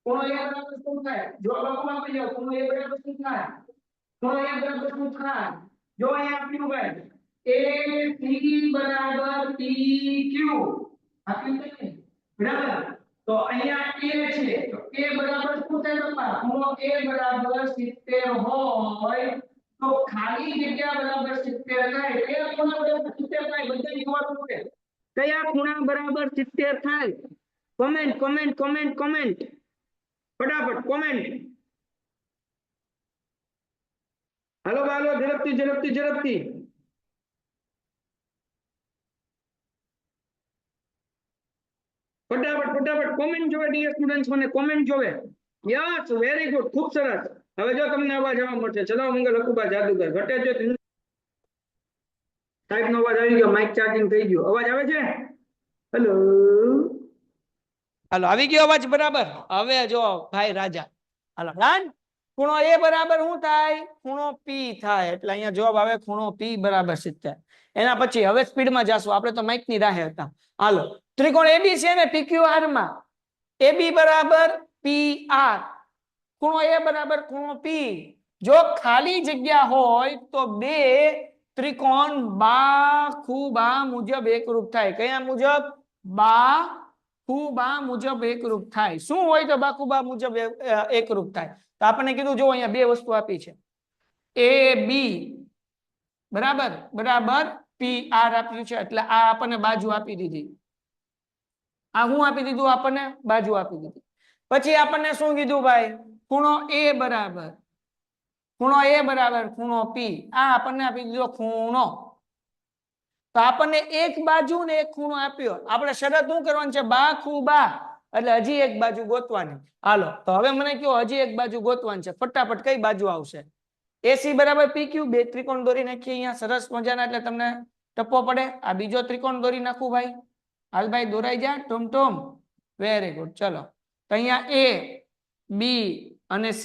ખૂણો એ બરાબર શું થાય? જો લખવા આપી જાવ ખૂણો એ બરાબર શું થાય? ખૂણો એ બરાબર શું થાય? જો અહીંયા આપ્યું ભાઈ AC બરાબર PQ આપ્યું છે બરાબર. તો અહીંયા A છે તો A બરાબર શું થાય બાપા? ખૂણો A બરાબર 70 હોય તો ખાલી જગ્યા બરાબર 70 થાય. કયા ખૂણા બરાબર 70 થાય? બધાને ખબર પડે. કયા ખૂણા બરાબર 70 થાય? કમેન્ટ કમેન્ટ કમેન્ટ કમેન્ટ ફટાફટ કમેન્ટ. હાલો હાલો ઝડપથી ઝડપથી ઝડપથી. ફટાફટ ફટાફટ કોમેન્ટ જોવે ડિયર સ્ટુડન્ટ્સ, મને કોમેન્ટ જોવે. યસ વેરી ગુડ, ખૂબ સરસ. હવે જો તમને અવાજ આવવા મળશે. ચલાવો મંગલ હકુબા જાદુગર. ઘટે જો સાહેબ નો અવાજ આવી ગયો, માઇક ચાર્જિંગ થઈ ગયું. અવાજ આવે છે? હેલો હાલો આવી ગયો અવાજ બરાબર. હવે જો ભાઈ રાજા હાલો ડન. ખૂણો એ બરાબર શું થાય? ખૂણો પી થાય. એટલે અહીંયા જવાબ આવે ખૂણો પી બરાબર 70. એના પછી હવે સ્પીડમાં જાશું, આપણે તો માઇક ની રાહે હતા. હાલો ત્રિકોણ એબી છે ને PQR માં AB બરાબર PR. ખૂણો એ બરાબર ખૂણો પી. જો ખાલી જગ્યા હોય તો બે ત્રિકોણ બાખુબા મુજબ એકરૂપ થાય. કયા મુજબ? બાખુબા મુજબ એકરૂપ થાય. શું હોય તો બાખુબા મુજબ એકરૂપ થાય? તો આપણને કીધું જો અહીંયા બે વસ્તુ આપી છે. AB બરાબર બરાબર PR આપ્યું છે એટલે આ આપણને બાજુ આપી દીધી. આ હું આપી દીધું? આપણને બાજુ આપી દીધી. પછી આપણને શું કીધું ભાઈ? ખૂણો A બરાબર ખૂણો P. આ આપણને આપી દીધો ખૂણો. તો આપણને એક બાજુ ને એક ખૂણો આપ્યો. આપણે શરત શું કરવાની છે? બાખુબા. એટલે હજી એક બાજુ ગોતવાની. હાલો તો હવે મને કહો હજી એક બાજુ ગોતવાની છે. ફટાફટ કઈ બાજુ આવશે? AC બરાબર PQ. બે ત્રિકોણ દોરી નાખીએ અહીંયા સરસ મજાના, એટલે તમને ટપ્પો પડે. આ બીજો ત્રિકોણ દોરી નાખું ભાઈ. હાલ ભાઈ દોરાઈ જા ટોમ ટોમ. Very good. ચલો તો અહીંયા A B અને C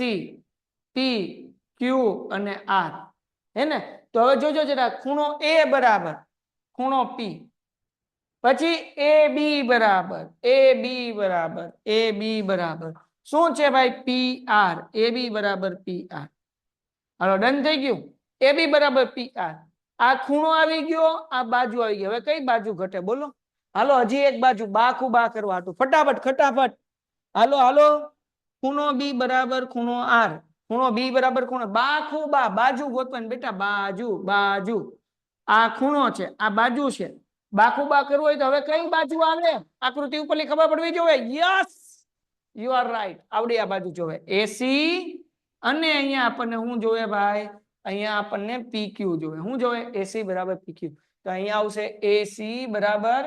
P Q અને R હે ને. તો હવે જોજો જરા ખૂણો A બરાબર ખૂણો P. પછી AB બરાબર શું છે ભાઈ? PR. AB બરાબર PR. હાલો ડન થઈ ગયું. AB બરાબર PR. આ ખૂણો આવી ગયો, આ બાજુ આવી ગઈ. હવે કઈ બાજુ ઘટે બોલો? હાલો હજી એક બાજુ બાખુબા કરવા હતું. ફટાફટ ફટાફટ. હાલો હાલો. ખૂણો B બરાબર ખૂણો R. ખૂણો B બરાબર ખૂણો બાખુબા. બાજુ ગોતવાની બેટા, બાજુ બાજુ. આ ખૂણો છે, આ બાજુ છે. બાખુબા કરવું હોય તો હવે કઈ બાજુ આવે? આકૃતિ ઉપરથી ખબર પડવી જોઈએ. Yes you are right. આવડી આ બાજુ જોવે AC અને અહીંયા આપણને શું જોવે ભાઈ? અહીંયા આપણને PQ જોવે. શું જોવે? AC બરાબર PQ. તો અહીંયા આવશે AC બરાબર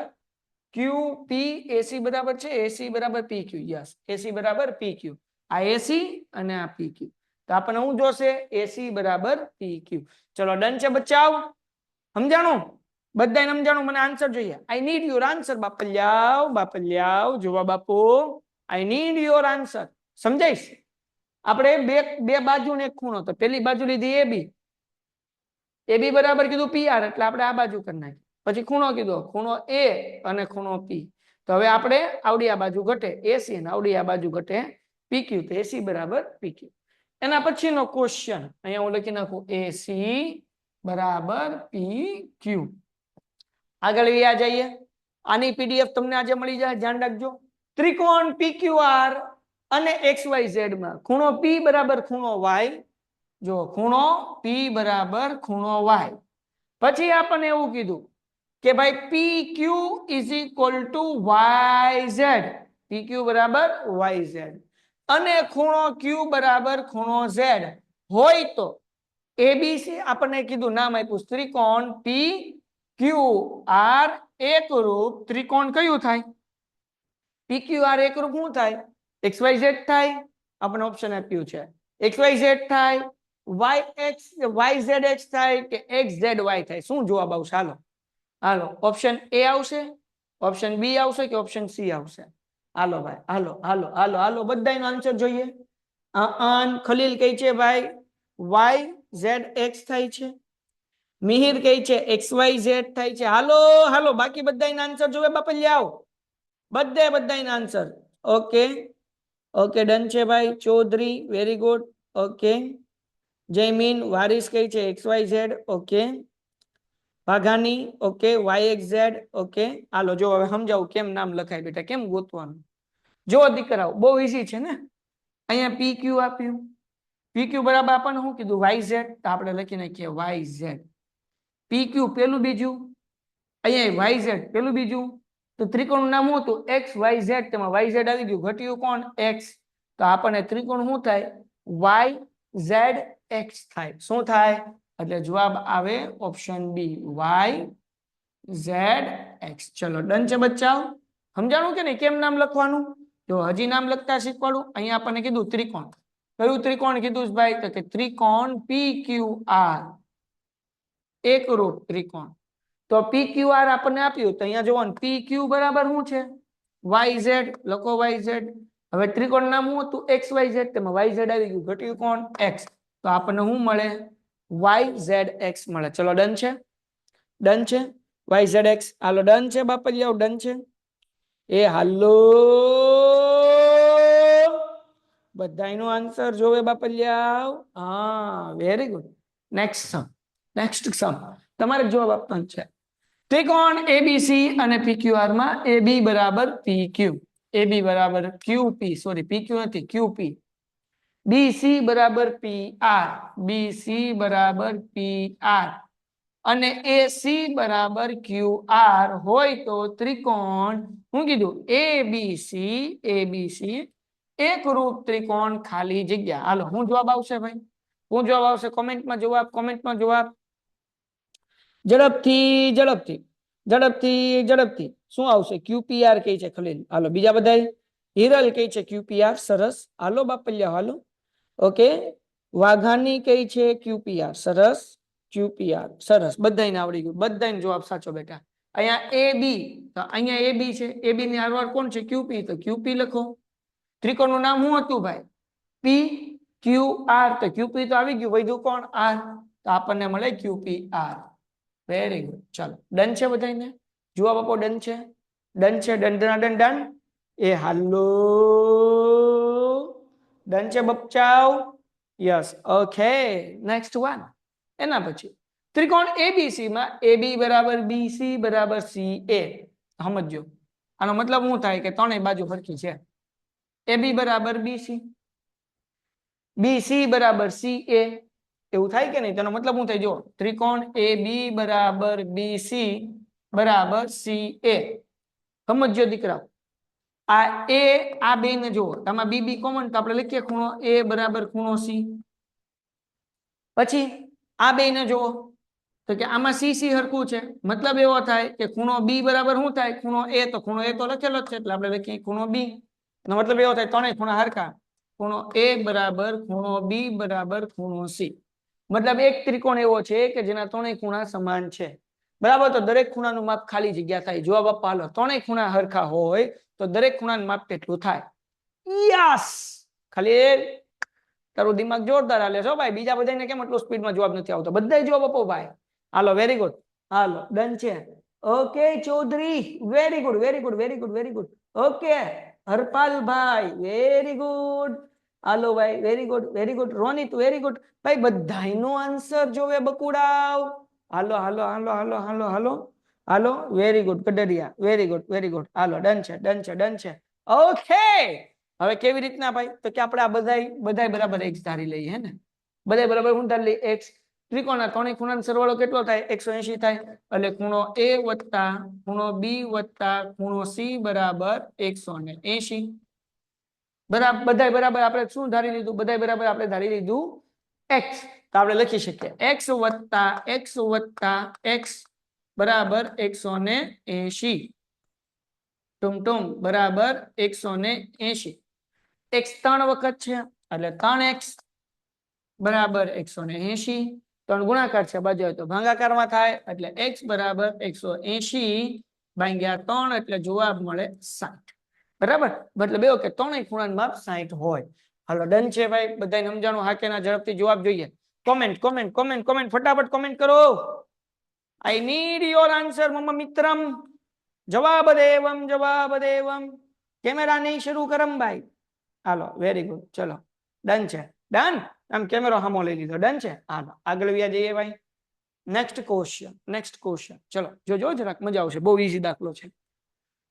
QP. AC બરાબર છે AC બરાબર PQ. યસ AC બરાબર PQ. આ AC અને આ PQ. તો આપણને શું જોશે? AC બરાબર PQ. ચલો ડન છે બચાવ. સમજાણું? બધાને સમજાણું? મને આન્સર જોઈએ. I need your answer. બાપલ્યાવ જોવા બાપુ. I need your answer. સમજાઈશ? આપણે બે બાજુ ને એક ખૂણો. તો પેલી બાજુ લીધી AB બરાબર કીધું PR એટલે આપણે આ બાજુ કરી નાખી. પછી ખૂણો કીધો ખૂણો A અને ખૂણો P. તો હવે આપણે આવડી આ બાજુ ઘટે AC અને આવડી આ બાજુ ઘટે PQ. તો AC બરાબર PQ. એના પછીનો ક્વેશ્ચન અહીંયા હું લખી નાખું AC બરાબર PQ. આગળ વ્યા જઈએ. આની PDF તમને આજે મળી જાય, ધ્યાન રાખજો. ત્રિકોણ PQR અને XYZ માં ખૂણો P બરાબર ખૂણો Y. જો ખૂણો P બરાબર ખૂણો Y. પછી આપણને એવું કીધું કે ભાઈ PQ is equal to YZ. PQ બરાબર YZ અને ખૂણો Q બરાબર ખૂણો Z હોય તો ABC આપણને કીધું નામ આપ્યું ત્રિકોણ PQR એકરૂપ ત્રિકોણ કયું થાય? PQR એકરૂપ શું થાય? XYZ થાય. આપણને ઓપ્શન આપ્યું છે XYZ થાય, YZX થાય કે XZY થાય. શું જવાબ આવશે? હાલો ઓપ્શન A આવશે, ઓપ્શન B આવશે કે ઓપ્શન C આવશે? હાલો ભાઈ હાલો હાલો હાલો હાલો બધાનો આન્સર જોઈએ. ખલીલ કહે છે ભાઈ YZX થાય છે. મિહિર કહે છે XYZ થાય છે. હાલો હાલો બાકી બધાના આન્સર જોવે બાપલિયાઓ. બધાના આન્સર. ઓકે ઓકે ડન છે ભાઈ Chaudhary very good okay Jaymin Waris કઈ છે XYZ okay Vaghani okay YXZ okay હાલો જો હવે સમજાવું કેમ નામ લખાય બેટા કેમ ગોતવાનું જો દીકરાઓ બહુ ઈઝી છે ને અહીંયા PQ આપ્યું PQ બરાબર આપણને શું કીધું YZ તો આપણે લખી નાખીએ YZ PQ પેલું બીજું અહીંયા YZ પેલું બીજું તો ત્રિકોણનું નામ શું હતું XYZ તેમાં YZ આવી ગયું ઘટ્યું કોણ X તો આપણને ત્રિકોણ શું થાય YZX થાય શું થાય એટલે જવાબ આવે ઓપ્શન બી YZX ચલો ડન છે બચ્ચાઓ સમજાણું કે નહીં કેમ નામ લખવાનું જો હજી નામ લખતા શીખવાડું અહીંયા આપણને કીધું ત્રિકોણ કયું ત્રિકોણ કીધું ભાઈ તો કે ત્રિકોણ PQR એકરૂપ ત્રિકોણ તો PQR આપણને આપ્યું તો અહીંયા જોવાનું PQ બરાબર શું છે YZ લખો YZ હવે ત્રિકોણ નામ શું હતું XYZ તેમાં YZ આવી ગયું ઘટ્યું કોણ X તો આપણને શું મળે YZX મળે ચલો ડન છે YZX હાલો ડન છે બાપલિયાઓ ડન છે એ હાલો બધાયનો આન્સર જોવે બાપલિયાઓ હા વેરી ગુડ નેક્સ્ટ સમ તમારે જવાબ આપવાનો છે ત્રિકોણ ABC અને PQR માં AB બરાબર PQ AB બરાબર QP સોરી PQ નથી QP BC બરાબર PR BC બરાબર PR અને AC બરાબર QR હોય તો ત્રિકોણ હું કીધું ABC એકરૂપ ત્રિકોણ ખાલી જગ્યા હાલો હું જવાબ આવશે ભાઈ હું જવાબ આવશે કોમેન્ટમાં જવાબ ઝડપથી શું આવશે QPR કઈ છે ખલીલ હાલો બીજા બધા હિરલ કઈ છે QPR સરસ હાલો બાપલિયા હાલો ઓકે વાઘાની કઈ છે QPR સરસ QPR સરસ બધાને આવડી ગયું બધાને જવાબ સાચો બેટા અહીંયા AB તો અહીંયા AB છે AB ની હારવાર કોણ છે QP તો QP લખો ત્રિકોણનું નામ શું હતું ભાઈ PQR તો QP તો આવી ગયું વધ્યું કોણ R તો આપણને મળે QPR વેરી ગુડ ચાલો ડન છે બધાને જવાબ આપો ડન છે ડન એ હાલો ડન છે બચ્ચાઓ યસ ઓકે નેક્સ્ટ વન એના પછી ત્રિકોણ ABC માં AB બરાબર BC બરાબર CA સમજો આનો મતલબ શું થાય કે ત્રણેય બાજુ સરખી છે AB બરાબર BC BC બરાબર CA એવું થાય કે નહીં તેનો મતલબ શું થાય જો ત્રિકોણ AB બરાબર BC બરાબર CA સમજો દીકરાઓ આ બે ને જુઓ આમાં BB કોમન તો આપણે લખીએ ખૂણો A બરાબર ખૂણો C પછી આ બે ને જુઓ તો કે આમાં CC હરખું છે મતલબ એવો થાય કે ખૂણો B બરાબર શું થાય ખૂણો A તો ખૂણો A તો લખેલો જ છે એટલે આપણે લખીએ ખૂણો B નો મતલબ એવો થાય ત્રણેય ખૂણા હરખા ખૂણો A બરાબર ખૂણો B બરાબર ખૂણો C મતલબ એક ત્રિકોણ એવો છે કે જેના ત્રણેય ખૂણા સમાન છે બરાબર તો દરેક ખૂણાનું માપ ખાલી જગ્યા થાય જવાબ આપવા હાલો ત્રણેય ખૂણા હરખા હોય તો દરેક ખૂણાનું માપ કેટલું થાય યસ ખાલી તારું દિમાગ જોરદાર હાલે છો ભાઈ બીજા બધાને કેમ એટલું સ્પીડમાં જવાબ નથી આવતો બધાય જવાબ આપો ભાઈ હાલો વેરી ગુડ હાલો ડન છે okay Chaudhary very good okay હરપાલભાઈ વેરી ગુડ હાલો ભાઈ very good Ronit very good ભાઈ બધાયનો આન્સર જોવે બકુડાવ હાલો very good Kadariya very good હાલો ડન છે ઓકે હવે કેવી રીતના ભાઈ તો કે આપણે આ બધાય બરાબર x ધારી લઈએ હે ને બધાય બરાબર શું ધારી લઈએ x ત્રિકોણના ત્રણેય ખૂણાનો સરવાળો કેટલો થાય 180 થાય એટલે ખૂણો A વત્તા ખૂણો B વત્તા ખૂણો C બરાબર 180 બરાબર બધાય બરાબર આપણે શું ધારી લીધું બધાય બરાબર આપણે ધારી લીધું x તો આપણે લખી શકીએ x વત્તા x બરાબર 180 ટુમ બરાબર 180 x 3 વખત છે એટલે 3x બરાબર 180 3 ગુણાકાર છે બાજુ તો ભાગાકારમાં થાય એટલે x બરાબર 180 ભાગ્યા 3 એટલે જવાબ મળે 60 બરાબર મતલબ એવો કે ત્રણેય ખૂણાનું માપ 60 હોય હાલો ડન છે ભાઈ બધાને સમજાણું હા કે ના ઝડપથી જવાબ જોઈએ કોમેન્ટ ફટાફટ કોમેન્ટ કરો આઈ નીડ યોર આન્સર મમ્મા મિત્રમ જવાબ દેવમ કેમેરા નહીં શરૂ કરમ ભાઈ હાલો વેરી ગુડ, ચલો ડન છે, ડન. આમ કેમેરો સામો લઈ લીધો, ડન છે. હાલો આગળ વ્યા જઈએ ભાઈ. નેક્સ્ટ ક્વેશ્ચન ચલો જોજો જરાક મજા આવશે, બહુ ઈઝી દાખલો છે.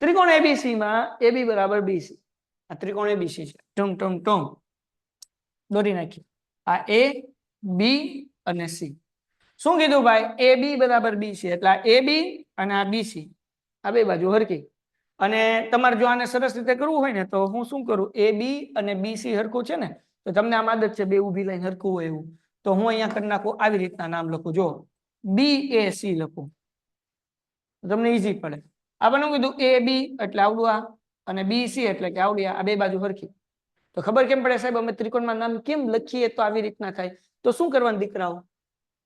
ત્રિકોણ એબીસી માં AB બરાબર BC. આ ત્રિકોણ એબીસી છે, ટુમ ટુમ ટુમ દોરી નાખી. આ A B અને C. શું કીધું ભાઈ? AB બરાબર BC એટલે આ AB અને આ BC આ બે બાજુ હરકી. અને તમારે જો આને સરસ રીતે કરવું હોય ને તો હું શું કરું, AB અને BC હરખું છે ને, તો તમને આમ આદત છે બે ઊભી લાઈન હરખું હોય એવું, તો હું અહીંયા કરી નાખું આવી રીતના નામ લખું, જો BAC લખું, તમને ઈઝી પડે. આપણે શું કીધું, AB એટલે આવડું આ અને BC એટલે કે આવડી આ બે બાજુ હરખી. તો ખબર કેમ પડે સાહેબ અમે ત્રિકોણમાં નામ કેમ લખીએ તો આવી રીતના થાય? તો શું કરવાનું દીકરાઓ,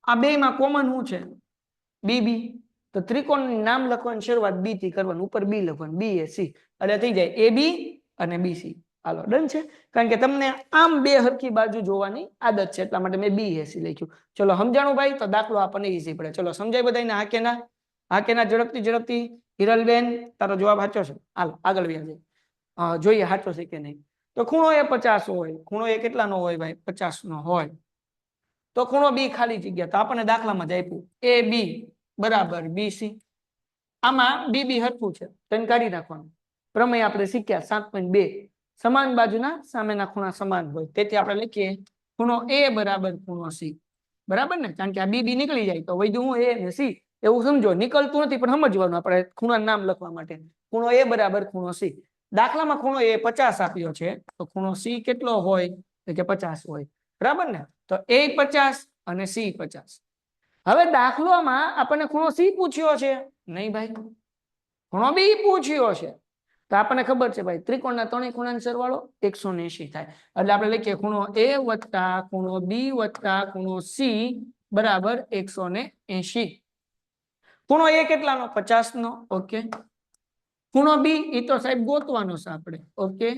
આ બે માં કોમન શું છે? BB. તો ત્રિકોણનું નામ લખવાની શરૂઆત B થી કરવાનું, ઉપર B લખવાનું, BAC એટલે થઈ જાય AB અને BC. હાલો ડન છે, કારણ કે તમને આમ બે હરખી બાજુ જોવાની આદત છે એટલા માટે મેં BAC લખ્યું. ચલો સમજાણું ભાઈ? તો દાખલો આપણને ઈઝી પડે. ચલો સમજાય બધાને? હા કે ના? હા કે ના? ઝડપથી ઝડપથી. હિરલબેન તારો જવાબ સાચો છે, હાલો આગળ વ્યા જોઈએ સાચો છે કે નહીં. તો ખૂણો એ 50 હોય, ખૂણો એ કેટલાનો હોય ભાઈ? 50 નો હોય. તો ખૂણો B ખાલી જગ્યા, તો આપણને દાખલામાં જ આપ્યું AB બરાબર BC. આમાં BB હરખું છે, તેને કાઢી નાખવાનું. પ્રમેય આપણે શીખ્યા 7.2, સમાન બાજુના સામેના ખૂણા સમાન હોય, તેથી આપણે લખીએ ખૂણો A બરાબર ખૂણો C. બરાબર ને? કારણ કે આ BB નીકળી જાય તો વૈધું હું A અને C, એવું સમજો. નીકળતું નથી પણ સમજવાનું આપણે ખૂણા નામ લખવા માટે. ખૂણો A બરાબર ખૂણો C. દાખલામાં ખૂણો A 50 આપ્યો છે, તો ખૂણો C કેટલો હોય? તો કે 50 હોય. બરાબર ને? તો A 50 અને C 50. હવે દાખલામાં આપણને ખૂણો C પૂછ્યો છે નહીં ભાઈ, ખૂણો B પૂછ્યો છે. તો આપણને ખબર છે ભાઈ ત્રિકોણના ત્રણેય ખૂણાનો સરવાળો 180 થાય, એટલે આપણે લખીએ ખૂણો A વત્તા ખૂણો B વત્તા ખૂણો C બરાબર 180. ખૂણો A કેટલાનો? 50 નો. ઓકે. ખૂણો B એ તો સાહેબ ગોતવાનો છે આપણે. ઓકે.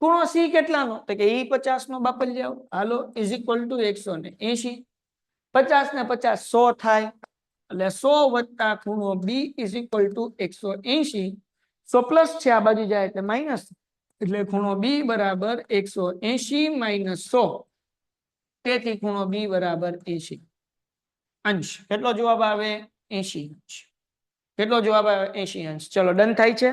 ખૂણો C કેટલાનો? તો કે એ 50 નો બાપલ જાવ. હાલો ઇઝ ઇક્વલ ટુ 180. 50 ને 50 100 થાય, એટલે 100 વત્તા ખૂણો B is equal to 180. 100 plus છે આ બાજુ જાય એટલે માઇનસ, એટલે ખૂણો B બરાબર 180 માઇનસ 100, તેથી ખૂણો B બરાબર 80 અંશ. કેટલો જવાબ આવે? 80 અંશ. કેટલો જવાબ આવે? 80 અંશ. ચલો ડન થાય છે?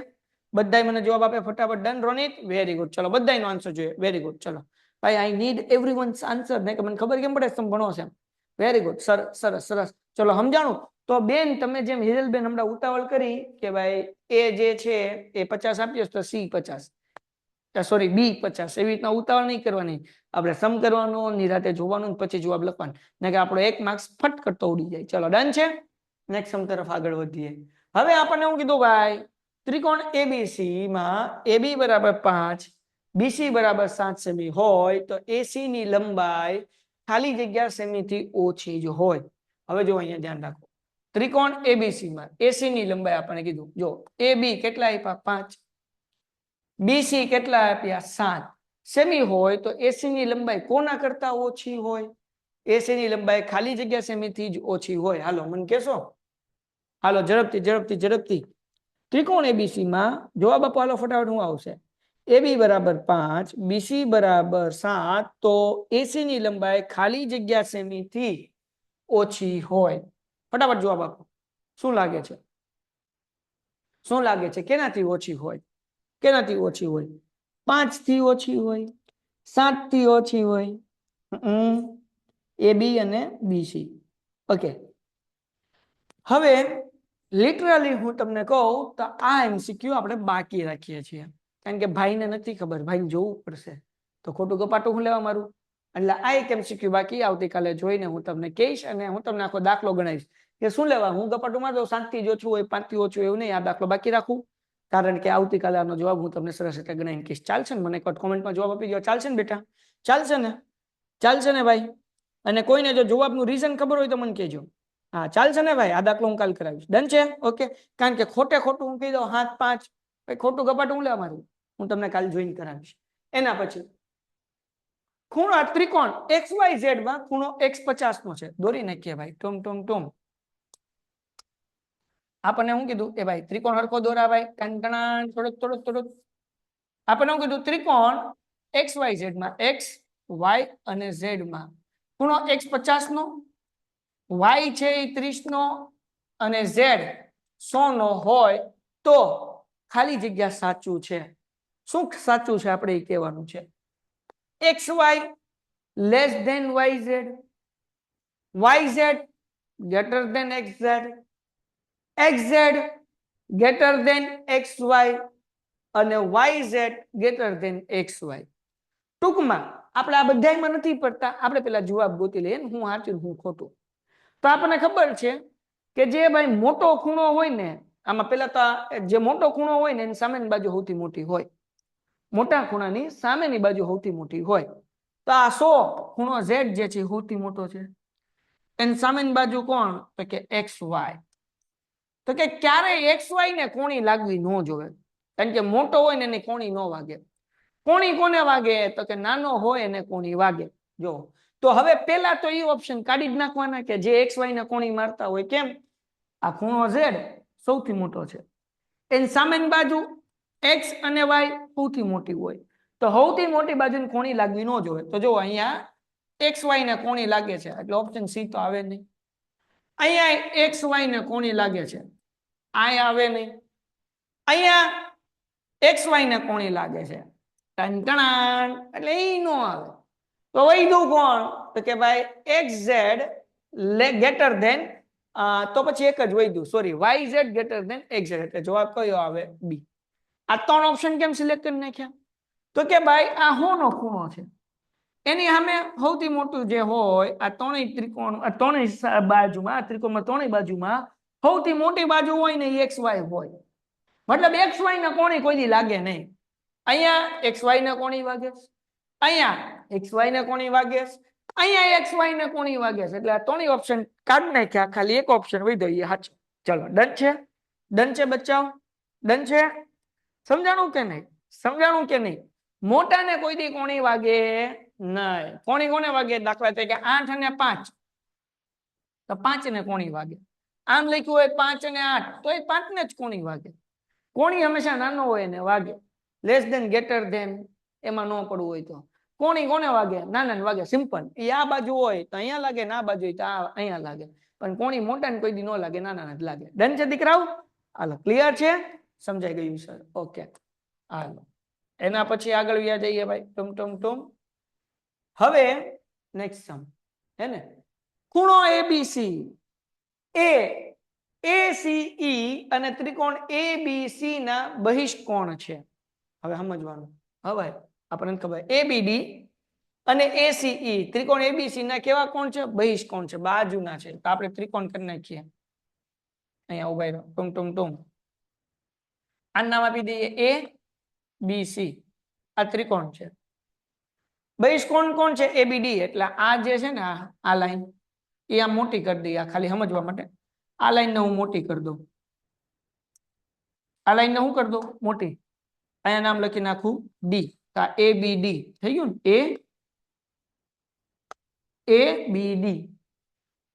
બધાય મને જવાબ આપે ફટાફટ. ડન રોનિત? Very good. ચલો બધાયનો આન્સર જોઈએ. Very good. ચલો ભાઈ આઈ નીડ એવરીવન્સ આન્સર, ને કે મને ખબર કેમ પડે તમે ભણો છે. વેરી ગુડ, સરસ સરસ સરસ. ચલો સમજાણું? તો બેન તમે જેમ હિરલબેન હમણાં ઉતાવળ કરી કે ભાઈ એ જે છે એ 50 આપ્યો તો C 50, સોરી B 50, એવી રીતના ઉતાવળ નહીં કરવાની. આપણે સમ કરવાનું, નિરાતે જોવાનું, પછી જવાબ લખવાનું, ને કે આપણો 1 માર્ક્સ ફટ કરતો ઉડી જાય. ચલો ડન છે? નેક્સ્ટ સમ તરફ આગળ વધીએ. હવે આપણને હું કીધું ભાઈ, ત્રિકોણ ABC માં AB બરાબર 5, BC બરાબર 7 સેમી હોય તો AC ની લંબાઈ ખાલી જગ્યા સેમી થી ઓછી જ હોય. હવે જો અહીંયા ધ્યાન રાખો, ત્રિકોણ ABC માં AC ની લંબાઈ આપણને કીધું, જો AB કેટલા આપ્યા? 5, BC કેટલા આપ્યા? 7 સેમી હોય તો AC ની લંબાઈ કોના કરતા ઓછી હોય? AC ની લંબાઈ ખાલી જગ્યા સેમી થી જ ઓછી હોય. હાલો મને કહેશો? હાલો ઝડપથી ઝડપથી ઝડપથી. ત્રિકોણ ABC માં જવાબ આપો હાલો ફટાફટ. શું આવશે? AB બરાબર 5, BC બરાબર 7, તો AC ની લંબાઈ ખાલી જગ્યા સેમી થી ઓછી હોય. ફટાફટ જવાબ આપો. શું લાગે છે? શું લાગે છે? કેનાથી ઓછી હોય? કેનાથી ઓછી હોય? 5 થી ઓછી હોય, 7 થી ઓછી હોય. AB અને BC. ઓકે. હવે લિટરલી હું તમને કહું તો આ MCQ આપણે બાકી રાખીએ છીએ, કારણ કે ભાઈને નથી ખબર, ભાઈને જોવું પડશે, તો ખોટું ગપાટું હું લેવા મારું. એટલે આ એક MCQ બાકી, આવતીકાલે જોઈને હું તમને કહીશ અને હું તમને આખો દાખલો ગણાવીશ કે શું લેવા. હું ગપાટું માં તો 7 થી ઓછું હોય, 5 થી ઓછું એવું નહીં, આ દાખલો બાકી રાખું, કારણ કે આવતીકાલે આનો જવાબ હું તમને સરસ રીતે ગણાવીને કહીશ. ચાલશે ને? મને એક કોમેન્ટમાં જવાબ આપી દો. ચાલશે ને બેટા? ચાલશે ને? ચાલશે ને ભાઈ? અને કોઈને જો જવાબનું રીઝન ખબર હોય તો મને કહેજો. હા ચાલશે ને ભાઈ? આ દાખલો હું કાલ કરાવીશ. ડન છે? ઓકે. કારણ કે ખોટે ખોટું હું કહી દઉં 7, 5, ભાઈ ખોટું ગપાટું હું લેવા મારું. હું તમને કાલ જોઈન કરાવીશ. એના પછી ખૂણો ત્રિકોણ XYZ માં ખૂણો X 50 નો છે, દોરી નાખીએ ભાઈ. ટુમ ટુમ ટુમ. આપણને શું કીધું? એ ભાઈ ત્રિકોણ હરખો દોરા ભાઈ. ટણ ટણ થોડુંક થોડુંક થોડુંક. આપણને શું કીધું? ત્રિકોણ એક્સ વાય ઝેડ માં એક્સ વાય અને ઝેડ માં ખૂણો એક્સ 50 નો, વાય છે એ 30 નો અને ઝેડ 100 નો હોય તો ખાલી જગ્યા સાચું છે. શું સાચું છે આપણે એ કહેવાનું છે. X Y less than Y Z, Y Z greater than X Z, X Z greater than X Y અને Y Z greater than X Y. ટૂંકમાં આપણે આ બધામાં નથી પડતા, આપણે પેલા જવાબ ગોતી લઈએ ને, હું સાચું હું ખોટું. તો આપણને ખબર છે કે જે ભાઈ મોટો ખૂણો હોય ને, આમાં પેલા તો જે મોટો ખૂણો હોય ને એની સામેની બાજુ સૌથી મોટી હોય, મોટા ખૂણાની સામેની બાજુ સૌથી મોટી હોય. તો આ 100 ખૂણો ઝેડ જે છે સૌથી મોટો છે. એની સામેની બાજુ કોણ? તો કે એક્સ વાય. તો કે ક્યારેય એક્સ વાય ને કોણી લાગવી ન જોવે, કારણ કે મોટો હોય ને એની કોણી ન વાગે. કોણી કોને વાગે? તો કે નાનો હોય એને કોણી વાગે. જો તો હવે પેલા તો એ ઓપ્શન કાઢી જ નાખવાના કે જે એક્સ વાય ને કોણી મારતા હોય. કેમ? આ ખૂણો ઝેડ સૌથી મોટો છે, એની સામેની બાજુ એક્સ અને વાય સૌથી મોટી હોય, તો સૌથી મોટી બાજુની કોણી લાગવી ન જોવે. તો જો અહીંયા એક્સ વાય ને કોણી લાગે છે એટલે ઓપ્શન સી તો આવે નહીં. અહીંયા એક્સ વાય ને કોણી લાગે છે, આ આવે નહીં. અહીંયા એક્સ વાય ને કોણી લાગે છે, એટલે એ નો આવે. તો વૈધું કોણ? તો કે ભાઈ એક્સ ઝેડ ગ્રેટર ધેન, તો પછી એક જ વૈધું, sorry, Y Z greater than X Z, એટલે જવાબ કયો આવે? બી. આ 3 ઓપ્શન કેમ સિલેક્ટ કરી નાખ્યા? તો કે ભાઈ આ હોનો ખૂણો છે, એની સામે સૌથી મોટું જે હોય આ ત્રણેય ત્રિકોણ, આ ત્રણેય બાજુમાં, આ ત્રિકોણમાં ત્રણેય બાજુમાં સૌથી મોટી બાજુ હોય ને એ એક્સ વાય હોય. મતલબ એક્સ વાય ને કોણી કોઈ દી લાગે નહીં. અહીંયા એક્સ વાય ને કોણી વાગે, અહીંયા એક્સ વાય ને કોણી વાગે, અહીંયા એક્સ વાય ને કોણી વાગે. એટલે આ ત્રણેય ઓપ્શન કાઢી નાખ્યા, ખાલી એક ઓપ્શન વધ્યો એ સાચો. ચલો ડન છે? ડન છે બચ્ચાઓ? ડન છે? સમજાણું કે નહીં? સમજાણું કે નહીં? મોટાને કોઈ દી કોણી વાગે નહીં. કોણી કોને વાગે? દાખલા તરીકે 8 અને 5, તો 5 ને કોણી વાગે. આમ લખ્યું હોય 5 અને 8, તો એ 5 ને જ કોણી વાગે. કોણી હંમેશા નાનો હોય એને વાગે. લેસ ધેન ગ્રેટર ધેન એમાં ન પડવું હોય તો કોણી કોને વાગે? નાના ને વાગે. સિમ્પલ. એ આ બાજુ હોય તો અહીંયા લાગે, ને આ બાજુ હોય તો અહીંયા લાગે, પણ કોણી મોટા ને કોઈ દી ન લાગે, નાના જ લાગે. ડન છે દીકરાઓ? હાલો, ક્લિયર છે? સમજાઈ ગયું સર? ઓકે, હાલો. એના પછી આગળ વ્યા જઈએ ભાઈ. ટુમ. હવે નેક્સ્ટ સમ હે ને, ખૂણો એબીસી એ ACE અને ત્રિકોણ ABC ના બહિષ્કોણ છે. હવે સમજવાનું. હવે આપણને ખબર ABD અને ACE ત્રિકોણ ABC ના કેવા કોણ છે? બહિષ્કોણ છે, બાજુના છે. તો આપણે ત્રિકોણ કરી નાખીએ. અહીંયા ઉભા રહો. ટુમ. આનું નામ આપી દઈએ ABC. આ ત્રિકોણ છે. બહિષ્કોણ કોણ છે? ABD. એટલે આ જે છે ને આ લાઈન એ આ મોટી કરી દઈએ, આ ખાલી સમજવા માટે. આ લાઈન ને હું મોટી કરી દઉં, આ લાઈન ને હું કરી દઉં મોટી. અહીંયા નામ લખી નાખું ડી. ABD થઈ ગયું ને? ABD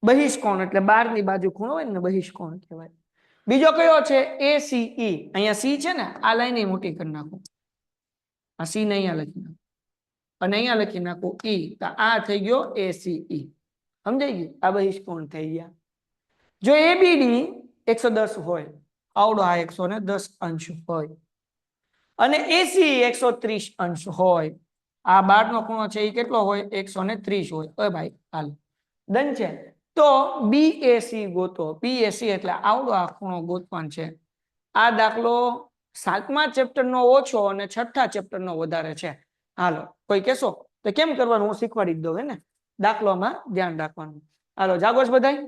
બહિષ્કોણ એટલે બહારની બાજુ ખૂણો હોય ને બહિષ્કોણ કહેવાય. બીજો કયો છે? ACE. અહીંયા સી છે ને, આ લાઈન મોટી કરી નાખું, આ સી ને અહીંયા લખી નાખું અને અહીંયા લખી નાખું ઈ. તો આ થઈ ગયો ACE. સમજાઈ ગયું? આ બહિષ્કોણ થઈ ગયા. જો ABD 110 હોય, આવડો આ 110 અંશ હોય, અને ACE 130 અંશ હોય, આ બારનો ખૂણો છે એ કેટલો હોય? 130 હોય. ઓય ભાઈ હાલ ડન છે. તો BAC ગોતો. BAC એટલે આવડો આ ખૂણો ગોતવાનો છે. આ દાખલો 7મા ચેપ્ટરનો ઓછો અને 6થા ચેપ્ટરનો વધારે છે. હાલો, કોઈ કહેશો તો કેમ કરવાનું? હું શીખવાડી જ દઉં હે ને. દાખલોમાં ધ્યાન રાખવાનું. હાલો, જાગોશ બધાય?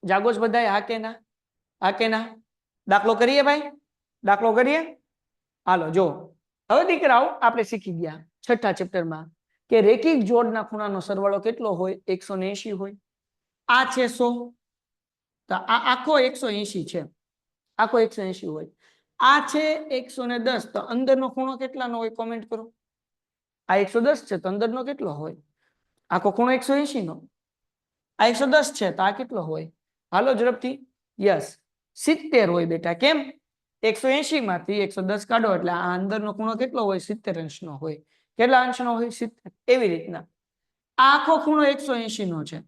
જાગોશ બધાય? હા કે ના? હા કે ના? દાખલો કરીએ ભાઈ? દાખલો કરીએ? હાલો જો, હવે દીકરાઓ આપણે શીખી ગયા 6થા ચેપ્ટરમાં કે રેખિક જોડના ખૂણાનો સરવાળો કેટલો હોય? 180 હોય. આ છે 100, તો આ આખો 180 છે, આખો 180 હોય. આ છે 110, તો અંદરનો ખૂણો કેટલાનો હોય? કોમેન્ટ કરો. આ 110 છે તો અંદરનો કેટલો હોય? આખો ખૂણો 180 નો. આ 110 છે તો આ કેટલો હોય? હાલો ઝડપથી. યસ, 70 હોય બેટા. કેમ? 180 માંથી 110 કાઢો એટલે આ અંદરનો ખૂણો કેટલો હોય? 70 અંશનો હોય. કેટલા અંશનો હોય 70. એવી રીતના આ આખો ખૂણો 180 નો છે,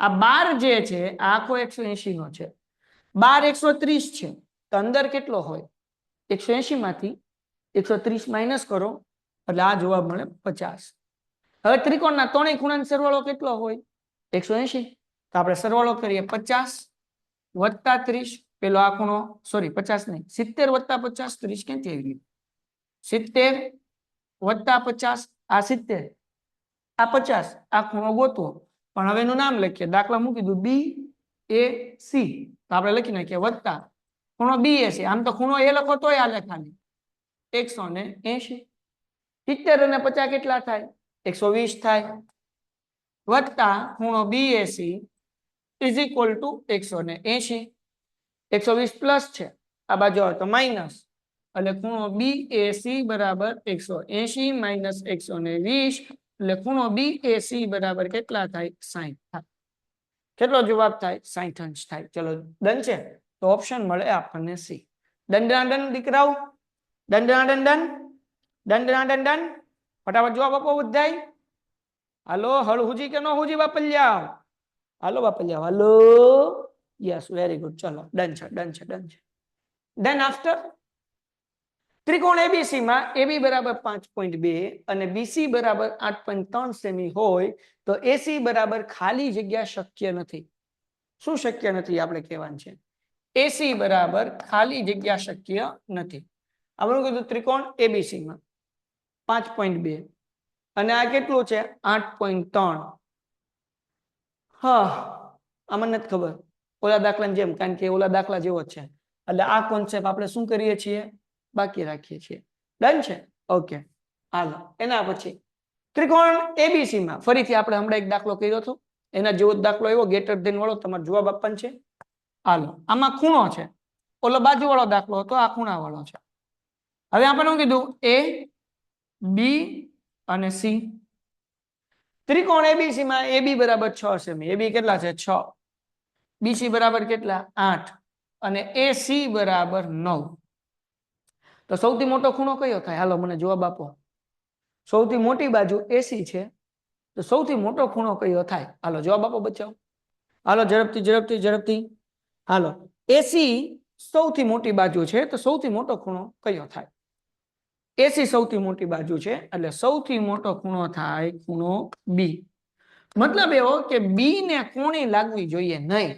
આ 12 જે છે આ આખો 180 નો છે, 12 130 છે, તો અંદર કેટલો હોય? 180 માંથી 130 માઇનસ કરો એટલે આ જવાબ મળે 50. હવે ત્રિકોણના ત્રણેય ખૂણાનો સરવાળો કેટલો હોય? 180. તો આપણે સરવાળો કરીએ 50 વત્તા 30. પેલો આ ખૂણો સોરી 50 નહીં 70 વત્તા 50 30 ક્યાંથી આવી ગયું? 70 વત્તા 50 આ 70 આ 50 આ ખૂણો ગોતવો. પણ હવે એનું નામ લખીએ, દાખલા મૂકી દઉં BAC, તો આપણે લખી નાખીએ વત્તા ખૂણો BAC. આમ તો ખૂણો એ લખો તોય આ લેખાની 180. 70 અને 50 કેટલા થાય? 120 થાય. વત્તા ખૂણો BAC is equal to 180. 120 plus છે, આ બાજુ આવે તો માઇનસ, એટલે ખૂણો BAC બરાબર 180 માઇનસ 120, એટલે ખૂણો BAC બરાબર કેટલા થાય? 60 થાય. કેટલો જવાબ થાય? 60 અંશ થાય. ચલો ડન છે, તો ઓપ્શન મળે આપણને સી. દંડના દીકરાઓ, દંડના દંડન ફટાફટ જવાબ આપો બધાય. હાલો હળ હુજી કે નો હુજી બાપલિયા? હાલો બાપલિયા હાલો. Yes very good. ચલો ડન છે ડન છે ડન છે. ધેન આફ્ટર ત્રિકોણ ABC માં AB બરાબર 5.2 અને BC બરાબર 8.3 સેમી હોય તો AC બરાબર ખાલી જગ્યા શક્ય નથી. શું શક્ય નથી આપણે કહેવાનું છે? AC બરાબર ખાલી જગ્યા શક્ય નથી. આપણે કીધું ત્રિકોણ ABC માં 5.2 અને આ કેટલું છે? 8.3. હા આમાં નથી ખબર, ઓલા દાખલાની જેમ, કારણ કે ઓલા દાખલા જેવો જ છે. એટલે આ કોન્સેપ્ટ આપણે શું કરીએ છીએ? બાકી રાખીએ છીએ. ડન છે? ઓકે હાલો. એના પછી ત્રિકોણ ABC માં ફરીથી આપણે હમણાં એક દાખલો કર્યો હતો, એના જેવો જ દાખલો આવ્યો, ગ્રેટર ધેન વાળો. તમારે જવાબ આપવાનો છે. હાલો આમાં ખૂણો છે, ઓલો બાજુ વાળો દાખલો હતો, આ ખૂણા વાળો છે. હવે આપણે શું કીધું? A B અને C. ત્રિકોણ ABC માં AB બરાબર 6 સેમી. AB કેટલા છે? 6. BC બરાબર કેટલા? 8 અને AC બરાબર 9. તો સૌથી મોટો ખૂણો કયો થાય? હાલો મને જવાબ આપો. સૌથી મોટી બાજુ AC છે, તો સૌથી મોટો ખૂણો કયો થાય? હાલો જવાબ આપો બચ્ચાઓ. હાલો ઝડપથી ઝડપથી ઝડપથી. હાલો AC સૌથી મોટી બાજુ છે, તો સૌથી મોટો ખૂણો કયો થાય? AC સૌથી મોટી બાજુ છે, એટલે સૌથી મોટો ખૂણો થાય ખૂણો B. મતલબ એવો કે B ને કોણી લાગવી જોઈએ નહીં.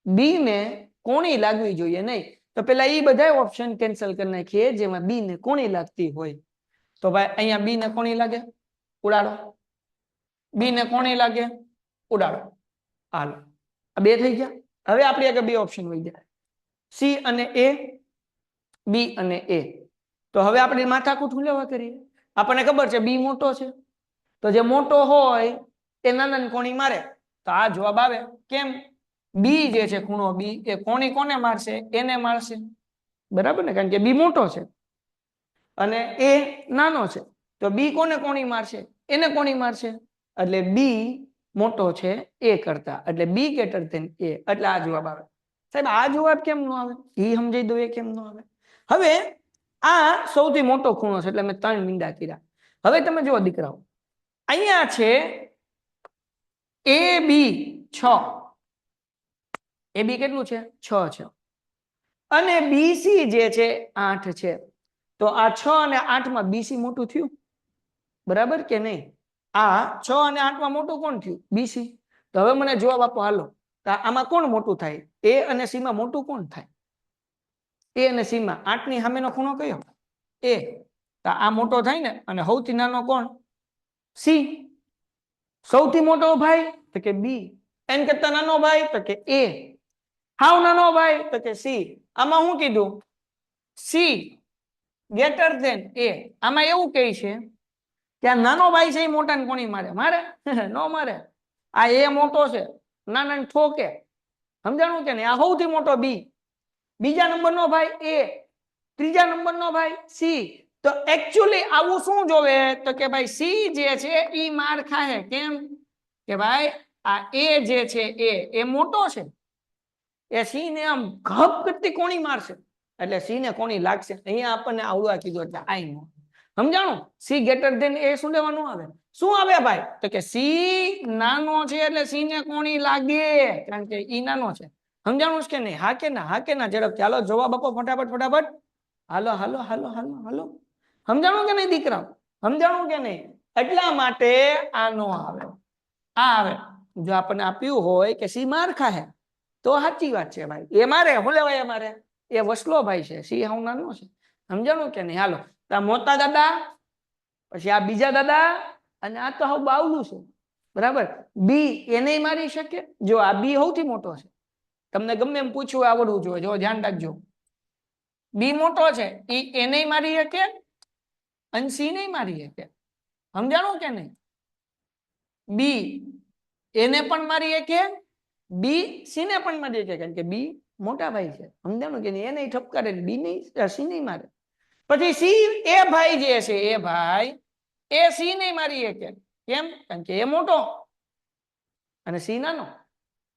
B ને કોણી લાગવી જોઈએ નહીં. તો પેલા એ બધા ઓપ્શન કેન્સલ કરી નાખીએ જેમાં B ને કોણી લાગતી હોય. તો ભાઈ અહીંયા B ને કોણી લાગે, ઉડાડો. B ને કોણી લાગે, ઉડાડો. હાલો આ બે થઈ ગયા. હવે આપણી આગળ બે ઓપ્શન હોય ગયા, C અને A, B અને A. તો હવે આપણે માથાકૂટ લેવા કરીએ. આપણને ખબર છે B મોટો છે, તો જે મોટો હોય એ નાના કોણી મારે, તો આ જવાબ આવે. કેમ? B જે છે ખૂણો B એ કોણી કોને મારશે? એને મારશે. બરાબર ને? કારણ કે B મોટો છે અને A નાનો છે, તો B કોને કોણી મારશે? એને કોણી મારશે. એટલે B મોટો છે A કરતા, એટલે B ગ્રેટર ધેન A, એટલે આ જવાબ આવે. સાહેબ આ જવાબ કેમ ન આવે? એ સમજાઈ દો, એ કેમ ન આવે? હવે આ સૌથી મોટો ખૂણો છે, એટલે મેં 3 મીંડા કર્યા. હવે તમે જુઓ દીકરાઓ, અહીંયા છે AB 6. AB કેટલું છે? 6 છે. અને BC જે છે 8 છે. તો આ 6 અને 8 માં BC મોટું થયું? બરાબર કે નહીં? આ 6 અને 8 માં મોટું કોણ થયું? BC. તો હવે મને જવાબ આપો હાલો, આમાં કોણ મોટું થાય? A અને C માં મોટું કોણ થાય? A અને C માં 8 ની સામેનો ખૂણો કયો? A. તો આ મોટો થાય ને. અને સૌથી નાનો કોણ? C. સૌથી મોટો ભાઈ તો કે B. એન કરતા નાનો ભાઈ તો કે A. હાવ નાનો ભાઈ તો કે C. આમાં શું કીધું? C greater than A. આમાં એવું કહે છે કે આ નાનો ભાઈ છે એ મોટાને કોની મારે? મારે નો મારે. આ A મોટો છે, નાના ઠોકે. સમજાણું કે નહીં? આ સૌથી મોટો B, બીજા નંબરનો ભાઈ A, ત્રીજા નંબરનો ભાઈ C. તો એકચ્યુઅલી આવું શું જોવે? તો કે ભાઈ C જે છે એ માર ખાય. કેમ? કે ભાઈ આ A જે છે એ મોટો છે, એ C ને આમ ઘપ કરતી કોણી મારશે, એટલે C ને કોણી લાગશે. અહીંયા આપણને આવડવા કીધું એટલે આઈ નો. સમજાણું? સી ગ્રેટર ધેન એ શું લેવાનું આવે? શું આવે ભાઈ? તો કે સી નાનો છે એટલે સી ને કોણી લાગે, કારણ કે ઈ નાનો છે. સમજાણું કે નહીં? હા કે ના? હા કે ના? ઝડપથી હાલો જવાબ આપો ફટાફટ ફટાફટ. હાલો હાલો હાલો હાલો હાલો. સમજાણું કે નહીં દીકરાઓ? સમજાણું કે નહીં? એટલા માટે આ નો આવે, આ આવે. જો આપણને આપ્યું હોય કે સી માર ખાહે તો સાચી વાત છે ભાઈ. એ મારે શું લેવાય? એ મારે એ વસલો ભાઈ છે, સી હું નાનો છે. સમજાણું કે નહીં? હાલો મોટા દાદા, પછી આ બીજા દાદા, અને આ તો હું બાવલું છું. બરાબર? બી એને મારી શકે. જો આ બી સૌથી મોટો છે, તમને ગમે એમ પૂછવું આવડવું જોઈએ. જો ધ્યાન રાખજો, બી મોટો છે, ઈ એને મારી શકે અને સી ને મારી શકે. સમજાણું કે નહીં? બી એને પણ મારી શકે, બી સી ને પણ મારી શકે, કારણ કે બી મોટા ભાઈ છે. સમજાણું કે નહીં? એને ઠપકારે, બી નહીં સી નહીં મારે. પછી સી એ ભાઈ જે છે, એ ભાઈ એ સી નહીં મારી શકે. કેમ? કારણ કે એ મોટો અને સી નાનો.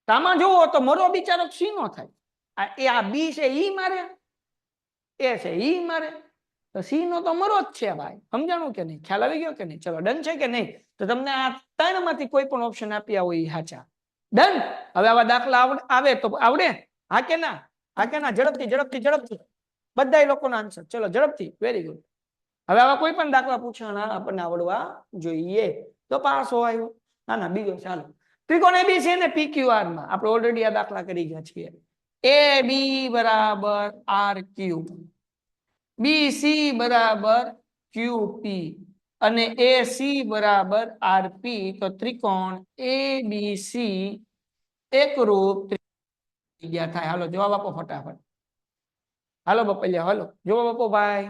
આમાં જુઓ તો મરો બિચારો સી નો થાય. આ બી છે ઈ મારે, એ છે ઈ મારે, તો સી નો તો મરો જ છે ભાઈ. સમજાણું કે નહીં? ખ્યાલ આવી ગયો કે નહીં? ચલો ડન છે કે નહીં? તો તમને આ ત્રણ માંથી કોઈ પણ ઓપ્શન આપ્યા હોય એ સાચા. ડન. હવે આવા દાખલા આવે તો આવડે? હા કે ના? હા કે ના? ઝડપથી ઝડપથી ઝડપથી બધા લોકોનો આન્સર. ચલો ઝડપથી. Very good. હવે આવા કોઈ પણ દાખલા પૂછવાના આપણને આવડવા જોઈએ તો પાસ આવ્યો. ના ના બીજો ચાલો. ત્રિકોણ એબીસી અને પીક્યુઆર માં આપણે ઓલરેડી આ દાખલા કરી ગયા છીએ. એ બી બરાબર આર ક્યુ, બી સી બરાબર ક્યુ પી અને એ સી બરાબર આર પી. તો ત્રિકોણ એ બી સી એકરૂપ ત્રિજ્યા થાય. હાલો જવાબ આપો ફટાફટ. હાલો બપલિયા, હાલો જવાબ આપો ભાઈ.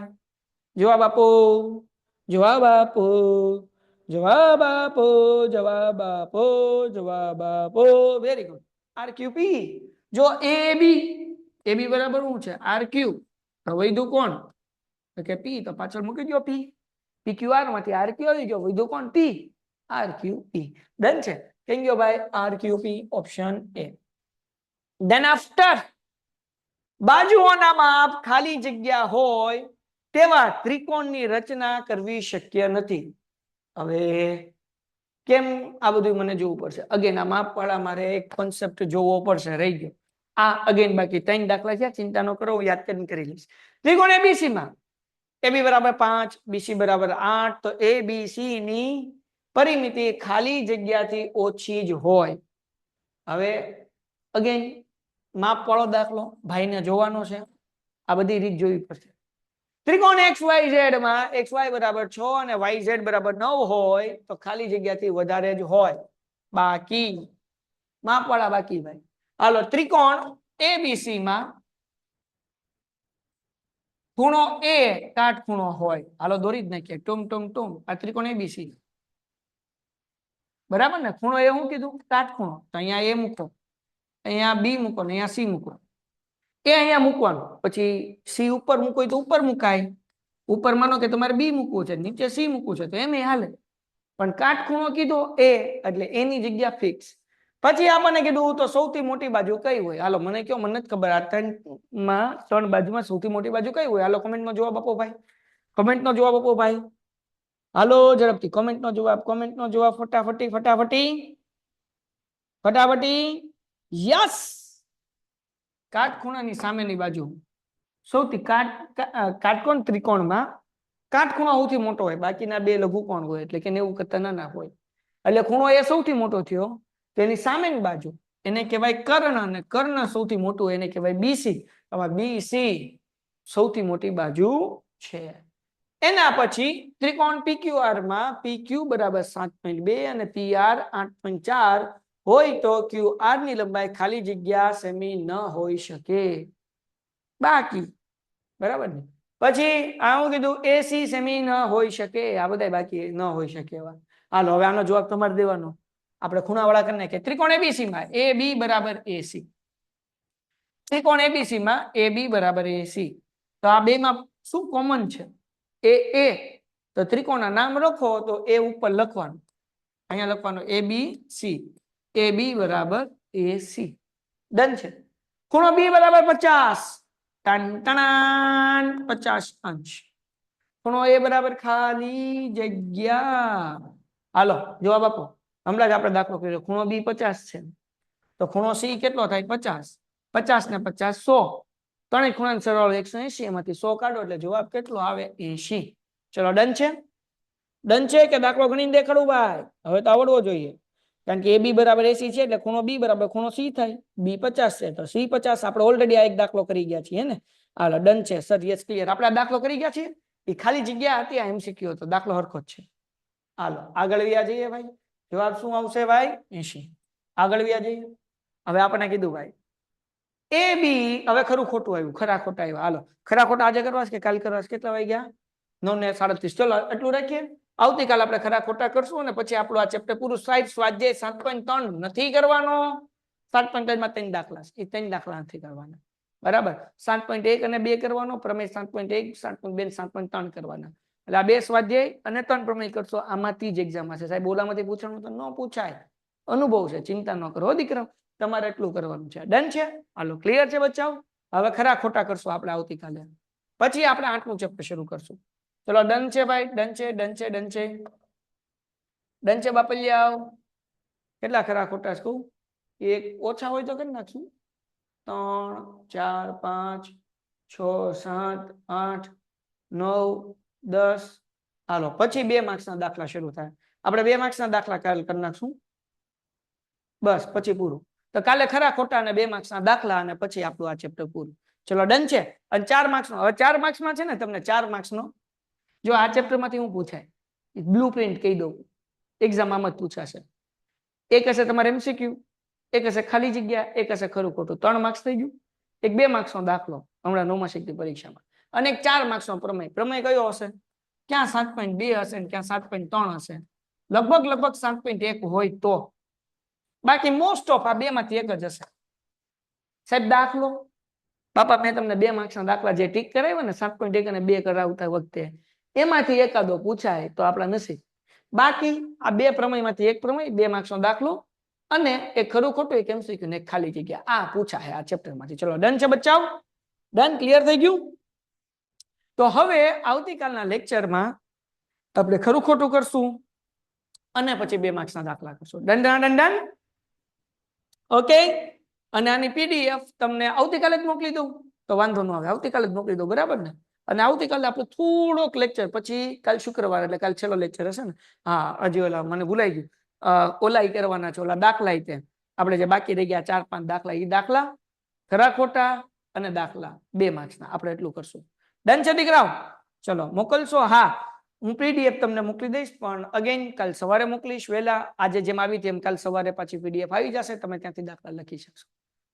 જવાબ આપો, જવાબ આપો, જવાબ આપો, જવાબ આપો, જવાબ આપો. Very good. R Q P. જો એ બી બરાબર શું છે? R Q. તો વૈધું કોણ? તો કે પી. તો પાછળ મૂકી દો પી. પી ક્યુ આર માંથી આર ક્યુ આવી ગયો. વૈધું કોણ? પી. આર ક્યુ પી. ડન છે. થઈ ગયો ભાઈ R Q P, option A. Then after બાજુઓના માપ ખાલી જગ્યા હોય તેવા ત્રિકોણની રચના કરવી શક્ય નથી. હવે કેમ આ બધું મને જોવું પડશે? અગેન આ માપ વાળા મારે એક કોન્સેપ્ટ જોવો પડશે. રહી ગયો આ અગેન. બાકી 3 દાખલા છે, ચિંતા ન કરો, યાદ કરી લઈશ. ત્રિકોણ એબીસી માં એબી બરાબર 5, બીસી બરાબર 8. તો એબીસી ની પરિમિતિ ખાલી જગ્યાથી ઓછી જ હોય. હવે અગેન માપ વાળો દાખલો ભાઈને જોવાનો છે. આ બધી રીત જોવી પડશે. ત્રિકોણ એક્સ વાય ઝેડ માં એક્સ વાય બરાબર 6 અને વાય ઝેડ બરાબર 9 હોય તો ખાલી જગ્યાથી વધારે જ હોય. બાકી માપ વાળા બાકી ભાઈ. હાલો ત્રિકોણ એબીસી માં ખૂણો એ કાટખૂણો હોય. હાલો દોરી જ નાખીએ. ટુમ ટુમ ટુમ. આ ત્રિકોણ એબીસી બરાબર ને? ખૂણો એ શું કીધું? કાટખૂણો. તો અહીંયા એ મૂકો, અહીંયા બી મૂકો ને અહીંયા સી મૂકો. એ અહીંયા મૂકવાનું. પછી સી ઉપર મૂકો તો ઉપર મુકાય. ઉપર માનો કે તમારે બી મૂકવું છે, નીચે સી મૂકવું છે, તો એમ હાલે. પણ કાટખૂણો કીધો એ એટલે એની જગ્યા ફિક્સ. પછી આપણને કીધું તો સૌથી મોટી બાજુ કઈ હોય? હાલો મને કયો, મને નથી ખબર. આ ત્રણ બાજુમાં સૌથી મોટી બાજુ કઈ હોય? હાલો કમેન્ટનો જવાબ આપો ભાઈ. કમેન્ટનો જવાબ આપો ભાઈ. હાલો ઝડપથી કમેન્ટનો જવાબ, કમેન્ટનો જવાબ ફટાફટી ફટાફટી ફટાફટી. યસ, કાટખૂણાની સામેની બાજુ સૌથી કાટકોણ ત્રિકોણમાં કાટખૂણો સૌથી મોટો હોય, બાકીના બે લઘુકોણ હોય, એટલે કે 90 કરતા નાના હોય. એટલે ખૂણો એ સૌથી મોટો થયો. તેની સામેની બાજુ એને કહેવાય કર્ણ, અને કર્ણ સૌથી મોટું એને કહેવાય બીસી. આમાં બીસી સૌથી મોટી બાજુ છે. એના પછી ત્રિકોણ પીક્યુઆર માં પીક્યુ બરાબર 7.2 અને પીઆર 8.4 હોય તો ક્યુઆર ની લંબાઈ ખાલી જગ્યા સેમી ન હોઈ શકે. બાકી બરાબર ને? પછી આ હું કીધું એસી સેમી ન હોઈ શકે. આ બધા બાકી ન હોઈ શકે એવા. હાલો હવે આનો જવાબ તમારે દેવાનો. આપણે ખૂણાવાળા કરી નાખીએ. ત્રિકોણ એબીસી માં એ બી બરાબર એસી. ત્રિકોણ એબીસી માં એ બી બરાબર એસી. તો આ બે માં શું કોમન છે? એ તો ત્રિકોણના નામ લખો તો એ ઉપર લખવાનું. અહીંયા લખવાનું એ બી સી. એ બી બરાબર એસી. ડન છે. ખૂણો બી બરાબર 50. 50 અંશ. ખૂણો એ બરાબર ખાલી જગ્યા. હાલો જવાબ આપો. હમણાં જ આપણે દાખલો કર્યો, ખૂણો બી 50 છે તો ખૂણો સી કેટલો થાય? 50. 50 ને 50 100. ત્રણેય ખૂણાનો સરવાળો 180, એમાંથી 100 કાઢો એટલે જવાબ કેટલો આવે? 80. ચલો ડન છે? ડન છે કે દાખલો ગણીને દેખાડું ભાઈ? હવે તો આવડવો જોઈએ, કારણ કે એ બી બરાબર 80 છે એટલે ખૂણો બી બરાબર ખૂણો સી થાય. બી 50 છે તો સી 50. આપણે ઓલરેડી આ એક દાખલો કરી ગયા છીએ ને. હાલો ડન છે સર, યસ ક્લિયર. આપણે આ દાખલો કરી ગયા છીએ, એ ખાલી જગ્યા હતી, આ એમસીક્યુ હતો, દાખલો હરખો જ છે. હાલો આગળ વ્યા જઈએ ભાઈ. જવાબ શું આવશે ભાઈ? 80. આગળ વ્યા જઈએ. હવે આપણે કીધું ભાઈ એ બી, હવે ખરું ખોટું આવ્યું, ખરા ખોટા આવ્યા. હાલો ખરા ખોટા આજે કરવા છે કે કાલ કરવા છે? કેટલા વાગ્યા? 9:37. ચલો એટલું રાખીએ. આવતીકાલ આપણે ખરા ખોટા કરશું અને પછી આપણું આ ચેપ્ટર પૂરું. સ્વાધ્યાય 7.3 નથી કરવાનો. 7.3 માં 3 દાખલા છે, એ 3 દાખલા નથી કરવાના, બરાબર. 7.1 અને 2 કરવાનો, પ્રમેય 7.1, 7.2, 7.3 કરવાના. એટલે આ 2 સ્વાધ્યાય અને 3 પ્રમેય કરશો. આમાંથી જ એક્ઝામ હશે સાહેબ. ઓલામાંથી પૂછવાનું તો ન પૂછાય, અનુભવ છે, ચિંતા ન કરો દીકરા. તમારે એટલું કરવાનું છે. ડન છે? હાલો ક્લિયર છે બચ્ચાઓ? હવે ખરા ખોટા કરશું આપણે આવતીકાલે, પછી આપણે 8મું ચેપ્ટર શરૂ કરશું. ચલો ડન છે ભાઈ? ડન છે, ડન છે, ડન છે, ડન છે બાપલિયા. કેટલા ખરા ખોટા છે કહું? એક ઓછા હોય તો કરી નાખશું. 3 4 5 6 7 8 9 10. હાલો પછી 2 માર્ક્સના દાખલા શરૂ થાય. આપણે 2 માર્ક્સના દાખલા કાલ કરી નાખશું, બસ પછી પૂરું. તો કાલે ખરા ખોટા અને 2 માર્ક્સના દાખલા અને પછી આપણું આ ચેપ્ટર પૂરું. ચલો ડન છે? અને 4 માર્ક્સનો, હવે 4 માર્ક્સમાં છે ને તમને 4 માર્ક્સનો જો આ ચેપ્ટરમાંથી હું પૂછાય બ્લુ પ્રિન્ટ કહી દઉં, એક્ઝામ આમ જ પૂછાશે. એક હશે તમારે એમસીક્યુ, એક હશે ખાલી જગ્યા, એક હશે ખરું ખોટું. 3 માર્ક્સ થઈ ગયું. એક 2 માર્ક્સનો દાખલો હમણાં 9મા શીખતી પરીક્ષામાં, અને એક 4 માર્ક્સનો પ્રમેય. પ્રમેય કયો હશે? ક્યાં 7.2 હશે ને ક્યાં 7.3 હશે. લગભગ 7.1 હોય તો, બાકી મોસ્ટ ઓફ આ 2 માંથી એક જ હશે સાહેબ. દાખલો બાપા મેં તમને 2 માર્ક્સના દાખલા જે ટીક કરાવ્યા ને 7.1 અને 2 કરાવતા વખતે, એમાંથી એકાદો પૂછાય તો આપણા નસીબ. બાકી આ 2 પ્રમેયમાંથી એક પ્રમેય, 2 માર્ક્સનો દાખલો અને એક ખરું ખોટું, એક એમસીક્યુ ને એક ખાલી જગ્યા. આ પૂછાય આ ચેપ્ટરમાંથી. ચલો ડન છે બચ્ચાઓ? ડન? ક્લિયર થઈ ગયું? તો હવે આવતીકાલના લેક્ચરમાં આપણે ખરું ખોટું કરશું અને પછી 2 માર્ક્સના દાખલા કરશું. Done done done done? Okay. અને આની પીડીએફ તમને આવતીકાલે જ મોકલી દઉં તો વાંધો ન આવે, આવતીકાલે જ મોકલી દઉં, બરાબર ને? અને આવતીકાલે આપણે થોડોક લેક્ચર પછી કાલ શુક્રવાર એટલે કાલ છેલ્લો લેક્ચર હશે ને. હા હજી ઓલા મને ભૂલાઈ ગયું, ઓલાઈ કરવાના છે, ઓલા દાખલા તે આપણે જે બાકી રહી ગયા 4-5 દાખલા, એ દાખલા ખરા ખોટા અને દાખલા 2 માર્ક્સના આપણે એટલું કરશું. ડન છે દીકરાઓ? ચલો મોકલશો? હા હું પીડીએફ તમને મોકલી દઈશ, પણ અગેન કાલ સવારે મોકલીશ વહેલા. આજે જેમ આવી તેમ કાલ સવારે પાછી પીડીએફ આવી જશે, તમે ત્યાંથી દાખલા લખી શકશો.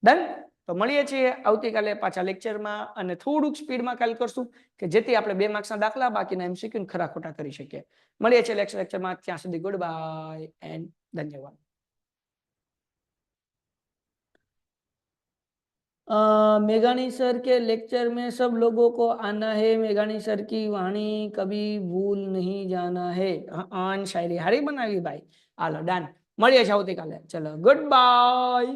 ડન? તો મળીએ છીએ આવતીકાલે પાછા લેક્ચરમાં, અને થોડુંક સ્પીડમાં કાલ કરશું કે જેથી આપણે 2 માર્ક્સના દાખલા બાકીના એમસીક્યુ ખરા ખોટા કરી શકીએ. મળીએ છીએ લેક્ચરમાં. ત્યાં સુધી ગુડ બાય એન્ડ ધન્યવાદ. मेघानी सर के लेक्चर में सब लोगों को आना है. मेघानी सर की वाणी कभी भूल नहीं जाना है. शायरी हारी बनावी भाई. हालो डन. મળીએ છીએ આવતીકાલે. ચલો ગુડ બાય.